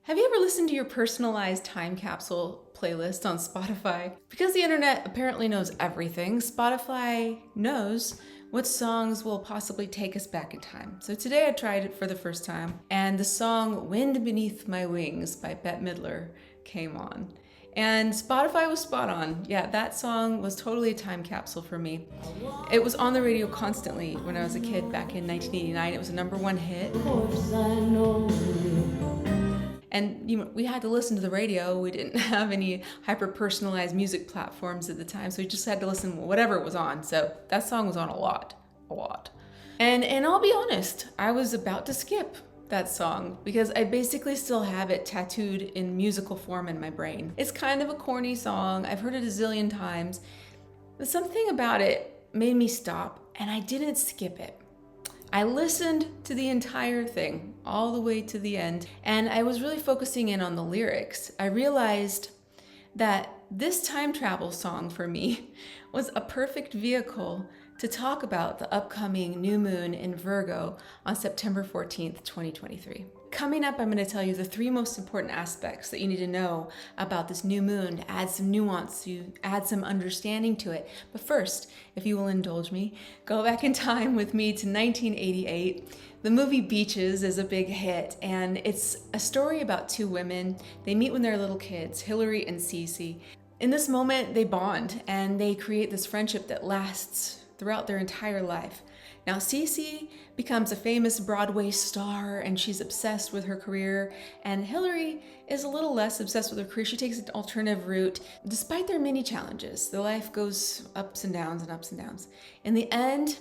Have you ever listened to your personalized time capsule playlist on Spotify? Because the internet apparently knows everything, Spotify knows what songs will possibly take us back in time. So today I tried it for the first time, and the song Wind Beneath My Wings by Bette Midler came on. And Spotify was spot on. Yeah, that song was totally a time capsule for me. It was on the radio constantly when I was a kid back in 1989. It was a #1 hit. And we had to listen to the radio. We didn't have any hyper-personalized music platforms at the time, so we just had to listen to whatever was on. So that song was on a lot. And I'll be honest, I was about to skip that song because I basically still have it tattooed in musical form in my brain. It's kind of a corny song. I've heard it a zillion times, but something about it made me stop, and I didn't skip it. I listened to the entire thing all the way to the end, and I was really focusing in on the lyrics. I realized that this time travel song for me was a perfect vehicle to talk about the upcoming new moon in Virgo on September 14th, 2023. Coming up, I'm going to tell you the 3 most important aspects that you need to know about this new moon to add some nuance, to add some understanding to it. But first, if you will indulge me, go back in time with me to 1988. The movie Beaches is a big hit, and it's a story about 2 women. They meet when they're little kids, Hillary and Cece. In this moment, they bond, and they create this friendship that lasts throughout their entire life. Now, Cece becomes a famous Broadway star, and she's obsessed with her career, and Hillary is a little less obsessed with her career. She takes an alternative route. Despite their many challenges, their life goes ups and downs and ups and downs. In the end,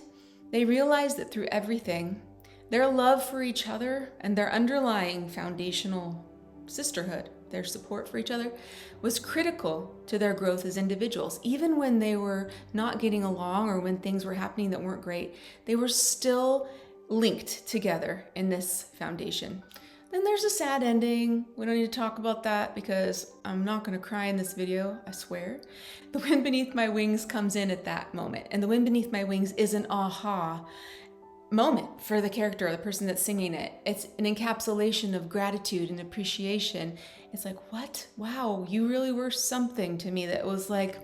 they realize that through everything, their love for each other and their underlying foundational sisterhood, their support for each other, was critical to their growth as individuals. Even when they were not getting along or when things were happening that weren't great, they were still linked together in this foundation. Then there's a sad ending. We don't need to talk about that because I'm not going to cry in this video, I swear. The Wind Beneath My Wings comes in at that moment, and the Wind Beneath My Wings is an aha moment for the character or the person that's singing it. It's an encapsulation of gratitude and appreciation. It's like, what? Wow, you really were something to me that was like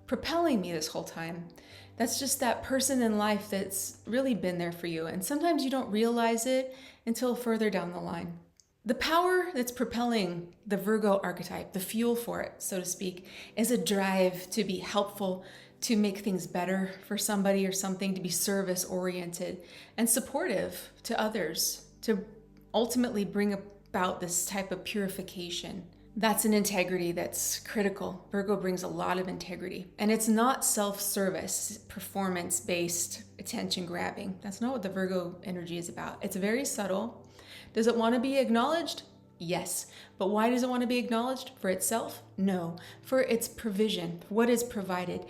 propelling me this whole time. That's just that person in life that's really been there for you. And sometimes you don't realize it until further down the line. The power that's propelling the Virgo archetype, the fuel for it, so to speak, is a drive to be helpful, to make things better for somebody or something, to be service-oriented and supportive to others, to ultimately bring about this type of purification. That's an integrity that's critical. Virgo brings a lot of integrity. And it's not self-service, performance-based, attention-grabbing. That's not what the Virgo energy is about. It's very subtle. Does it want to be acknowledged? Yes. But why does it want to be acknowledged? For itself? No. For its provision, what is provided.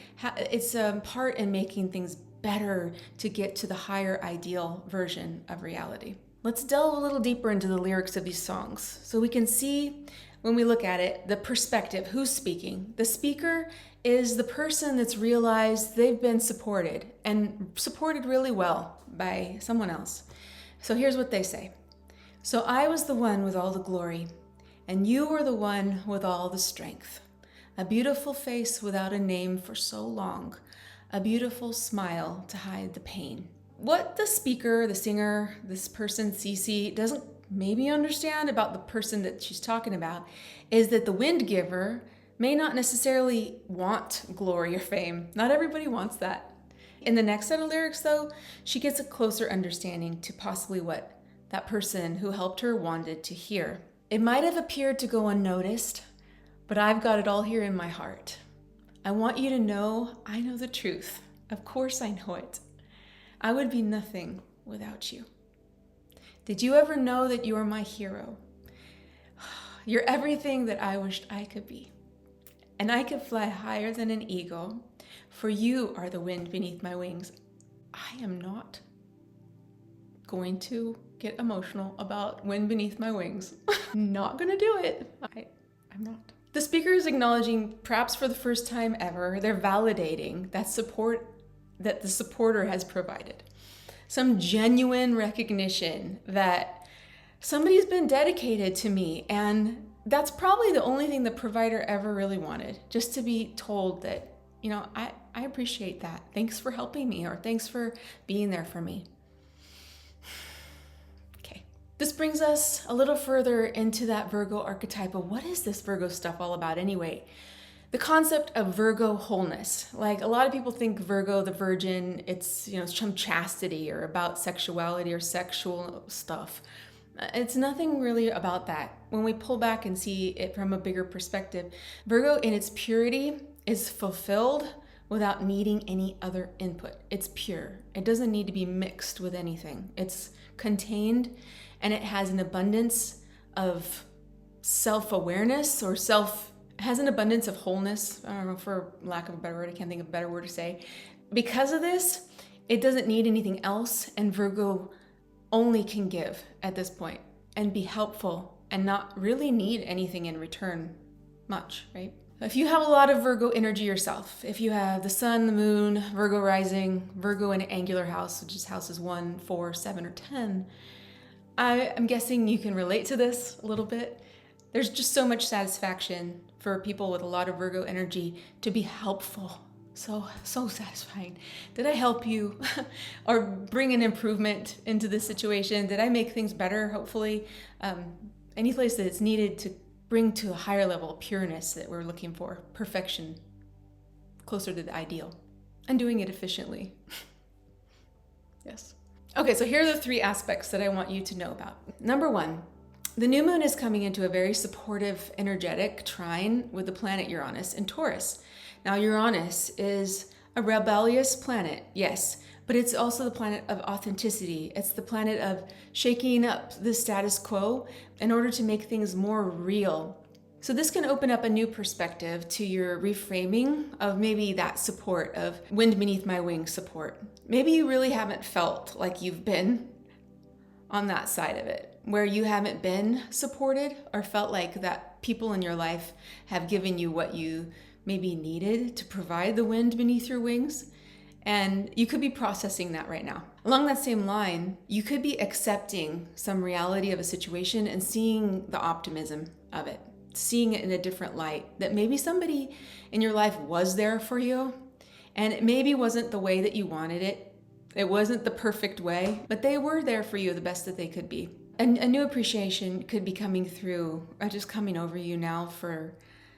It's a part in making things better to get to the higher ideal version of reality. Let's delve a little deeper into the lyrics of these songs so we can see, when we look at it, the perspective. Who's speaking? The speaker is the person that's realized they've been supported, and supported really well by someone else. So here's what they say. So I was the one with all the glory, and you were the one with all the strength. A beautiful face without a name for so long, a beautiful smile to hide the pain. What the speaker, the singer, this person, Cece, doesn't maybe understand about the person that she's talking about is that the wind giver may not necessarily want glory or fame. Not everybody wants that. In the next set of lyrics, though, she gets a closer understanding to possibly what that person who helped her wanted to hear. It might have appeared to go unnoticed, but I've got it all here in my heart. I want you to know I know the truth. Of course I know it. I would be nothing without you. Did you ever know that you are my hero? You're everything that I wished I could be. And I could fly higher than an eagle, for you are the wind beneath my wings. I am not going to get emotional about wind beneath my wings. Not gonna do it. I'm not. The speaker is acknowledging, perhaps for the first time ever, they're validating that support that the supporter has provided. Some genuine recognition that somebody's been dedicated to me, and that's probably the only thing the provider ever really wanted, just to be told that, I appreciate that. Thanks for helping me, or thanks for being there for me. Okay. This brings us a little further into that Virgo archetype of what is this Virgo stuff all about anyway? The concept of Virgo wholeness. Like, a lot of people think Virgo, the virgin, it's some chastity or about sexuality or sexual stuff. It's nothing really about that. When we pull back and see it from a bigger perspective, Virgo in its purity is fulfilled without needing any other input. It's pure. It doesn't need to be mixed with anything. It's contained, and it has an abundance of self-awareness, or has an abundance of wholeness. I don't know, for lack of a better word, I can't think of a better word to say. Because of this, it doesn't need anything else, and Virgo only can give at this point and be helpful and not really need anything in return much, right? If you have a lot of Virgo energy yourself, if you have the sun, the moon, Virgo rising, Virgo in an angular house, which is houses 1, 4, 7, or 10, I'm guessing you can relate to this a little bit. There's just so much satisfaction for people with a lot of Virgo energy to be helpful. So satisfying. Did I help you or bring an improvement into this situation? Did I make things better, hopefully? Any place that it's needed to bring to a higher level of pureness that we're looking for, perfection, closer to the ideal, and doing it efficiently. Yes. Okay, so here are the 3 aspects that I want you to know about. Number 1, the new moon is coming into a very supportive, energetic trine with the planet Uranus in Taurus. Now, Uranus is a rebellious planet, yes, but it's also the planet of authenticity. It's the planet of shaking up the status quo in order to make things more real. So this can open up a new perspective to your reframing of maybe that support, of wind beneath my wings support. Maybe you really haven't felt like you've been on that side of it, where you haven't been supported or felt like that people in your life have given you what you maybe needed to provide the wind beneath your wings. And you could be processing that right now. Along that same line, you could be accepting some reality of a situation and seeing the optimism of it, seeing it in a different light, that maybe somebody in your life was there for you, and it maybe wasn't the way that you wanted it. It wasn't the perfect way, but they were there for you the best that they could be. And a new appreciation could be coming through, or just coming over you now for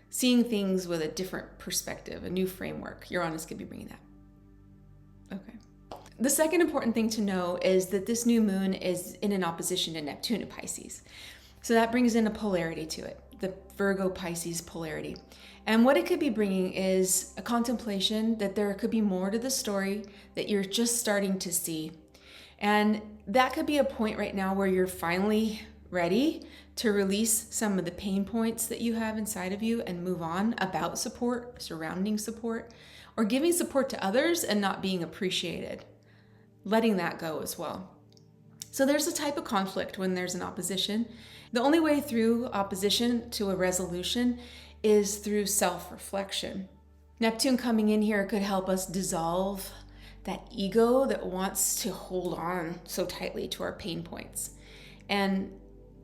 seeing things with a different perspective, a new framework. Uranus could be bringing that. Okay. The second important thing to know is that this new moon is in an opposition to Neptune in Pisces. So that brings in a polarity to it, the Virgo Pisces polarity. And what it could be bringing is a contemplation that there could be more to the story that you're just starting to see. And that could be a point right now where you're finally ready to release some of the pain points that you have inside of you and move on about support, surrounding support, or giving support to others and not being appreciated. Letting that go as well. So there's a type of conflict when there's an opposition. The only way through opposition to a resolution is through self-reflection. Neptune coming in here could help us dissolve that ego that wants to hold on so tightly to our pain points. And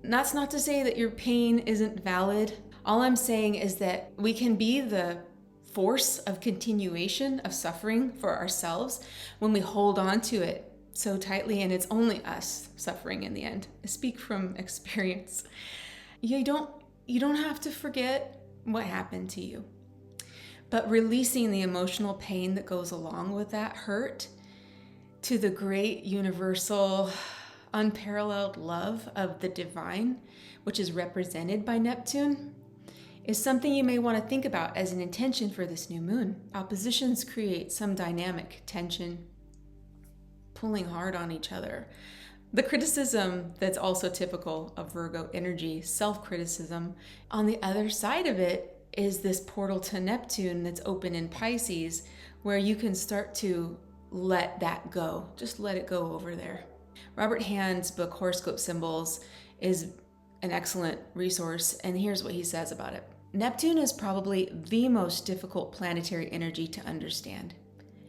that's not to say that your pain isn't valid. All I'm saying is that we can be the force of continuation of suffering for ourselves when we hold on to it so tightly, and it's only us suffering in the end. I speak from experience. You don't have to forget what happened to you, but releasing the emotional pain that goes along with that hurt to the great universal unparalleled love of the divine, which is represented by Neptune, is something you may want to think about as an intention for this new moon. Oppositions create some dynamic tension, pulling hard on each other. The criticism that's also typical of Virgo energy, self-criticism, on the other side of it is this portal to Neptune that's open in Pisces, where you can start to let that go. Just let it go over there. Robert Hand's book, Horoscope Symbols, is an excellent resource, and here's what he says about it. Neptune is probably the most difficult planetary energy to understand.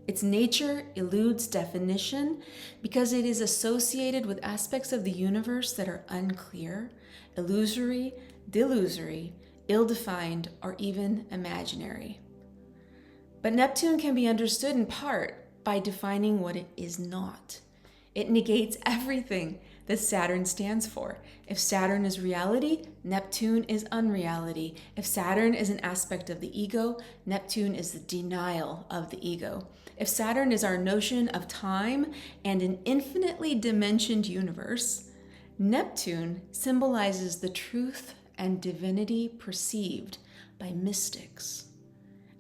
Its nature eludes definition because it is associated with aspects of the universe that are unclear, illusory, delusory, ill-defined, or even imaginary. But Neptune can be understood in part by defining what it is not. It negates everything that Saturn stands for. If Saturn is reality, Neptune is unreality. If Saturn is an aspect of the ego, Neptune is the denial of the ego. If Saturn is our notion of time and an infinitely dimensioned universe, Neptune symbolizes the truth and divinity perceived by mystics.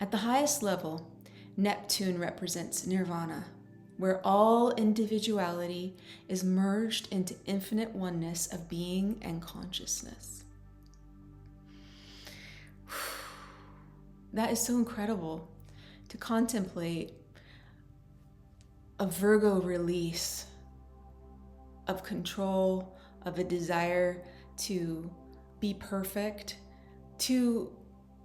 At the highest level, Neptune represents nirvana, where all individuality is merged into infinite oneness of being and consciousness. That is so incredible to contemplate a Virgo release of control, of a desire to be perfect, to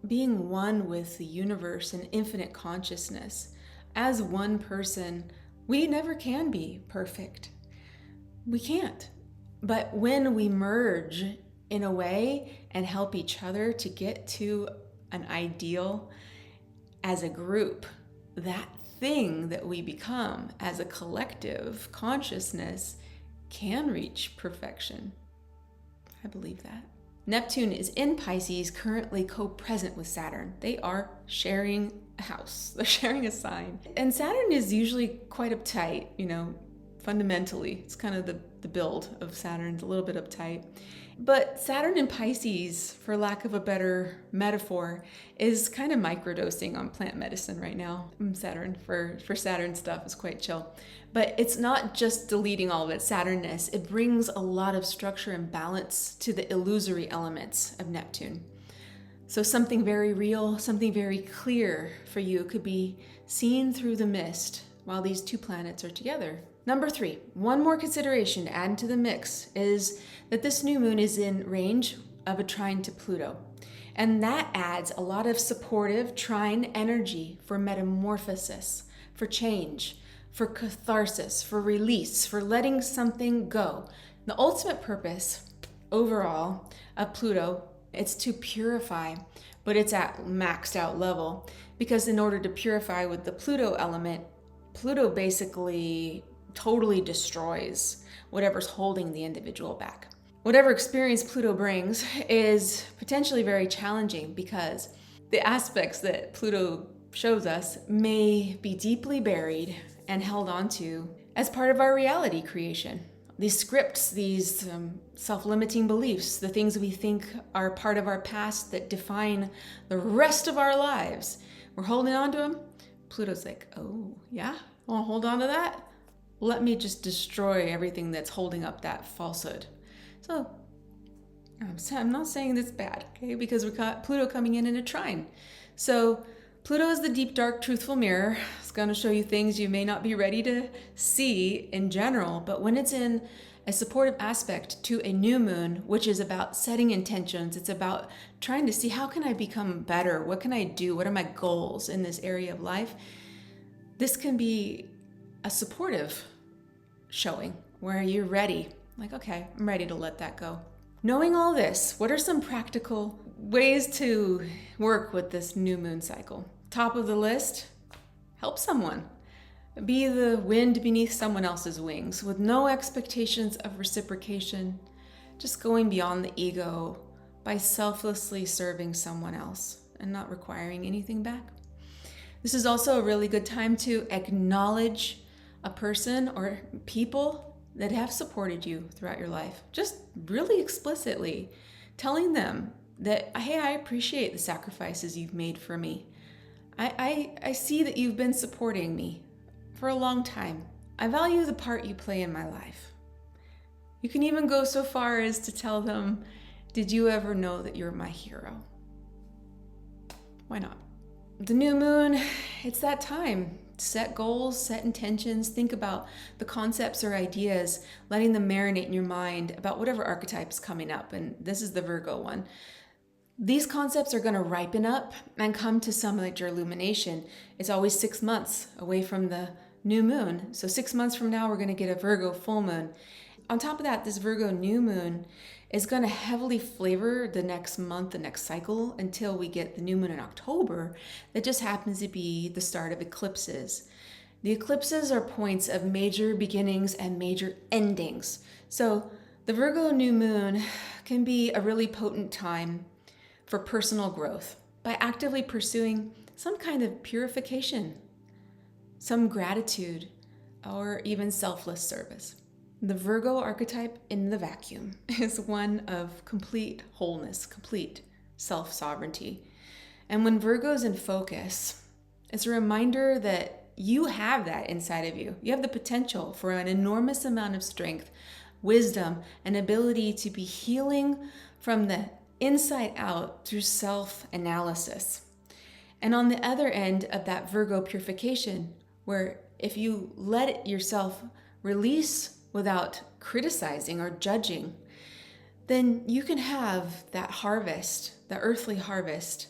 being one with the universe and infinite consciousness. As one person, we never can be perfect. We can't. But when we merge in a way and help each other to get to an ideal as a group, that thing that we become as a collective consciousness can reach perfection. I believe that. Neptune is in Pisces, currently co-present with Saturn. They are sharing a house. They're sharing a sign. And Saturn is usually quite uptight, fundamentally. It's kind of the build of Saturn, a little bit uptight. But Saturn in Pisces, for lack of a better metaphor, is kind of microdosing on plant medicine right now. Saturn, for Saturn stuff, is quite chill. But it's not just deleting all of its Saturnness. It brings a lot of structure and balance to the illusory elements of Neptune. So something very real, something very clear for you could be seen through the mist while these two planets are together. Number 3, one more consideration to add to the mix is that this new moon is in range of a trine to Pluto. And that adds a lot of supportive trine energy for metamorphosis, for change, for catharsis, for release, for letting something go. The ultimate purpose overall of Pluto, it's to purify, but it's at maxed out level, because in order to purify with the Pluto element, Pluto basically totally destroys whatever's holding the individual back. Whatever experience Pluto brings is potentially very challenging because the aspects that Pluto shows us may be deeply buried and held onto as part of our reality creation. These scripts, these self-limiting beliefs, the things we think are part of our past that define the rest of our lives, we're holding on to them. Pluto's like, oh yeah, want to hold on to that? Let me just destroy everything that's holding up that falsehood. So I'm not saying that's bad, okay? Because we've got Pluto coming in a trine. So Pluto is the deep, dark, truthful mirror. It's going to show you things you may not be ready to see in general, but when it's in a supportive aspect to a new moon, which is about setting intentions, it's about trying to see how can I become better? What can I do? What are my goals in this area of life? This can be a supportive showing where you're ready. Like, okay, I'm ready to let that go. Knowing all this, what are some practical ways to work with this new moon cycle? Top of the list, help someone. Be the wind beneath someone else's wings with no expectations of reciprocation, just going beyond the ego by selflessly serving someone else and not requiring anything back. This is also a really good time to acknowledge a person or people that have supported you throughout your life. Just really explicitly telling them that, hey, I appreciate the sacrifices you've made for me. I see that you've been supporting me for a long time. I value the part you play in my life. You can even go so far as to tell them, did you ever know that you're my hero? Why not? The new moon, it's that time. Set goals, set intentions, think about the concepts or ideas, letting them marinate in your mind about whatever archetype is coming up. And this is the Virgo one. These concepts are going to ripen up and come to some major illumination. It's always 6 months away from the new moon. So 6 months from now, we're going to get a Virgo full moon. On top of that, this Virgo new moon is going to heavily flavor the next month, the next cycle, until we get the new moon in October. That just happens to be the start of eclipses. The eclipses are points of major beginnings and major endings. So the Virgo new moon can be a really potent time for personal growth by actively pursuing some kind of purification, some gratitude, or even selfless service. The Virgo archetype in the vacuum is one of complete wholeness, complete self-sovereignty. And when Virgo's in focus, it's a reminder that you have that inside of you. You have the potential for an enormous amount of strength, wisdom, and ability to be healing from the inside out through self-analysis. And on the other end of that Virgo purification, where if you let it yourself release without criticizing or judging, then you can have that harvest, the earthly harvest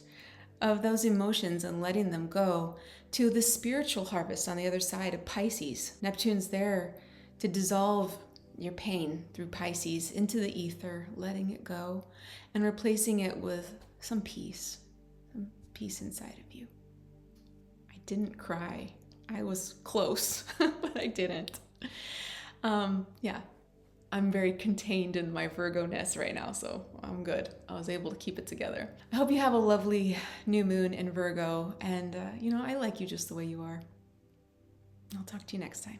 of those emotions and letting them go, to the spiritual harvest on the other side of Pisces. Neptune's there to dissolve your pain through Pisces into the ether, letting it go and replacing it with some peace inside of you. I didn't cry. I was close, but I didn't. I'm very contained in my Virgo-ness right now, so I'm good. I was able to keep it together. I hope you have a lovely new moon in Virgo, and I like you just the way you are. I'll talk to you next time.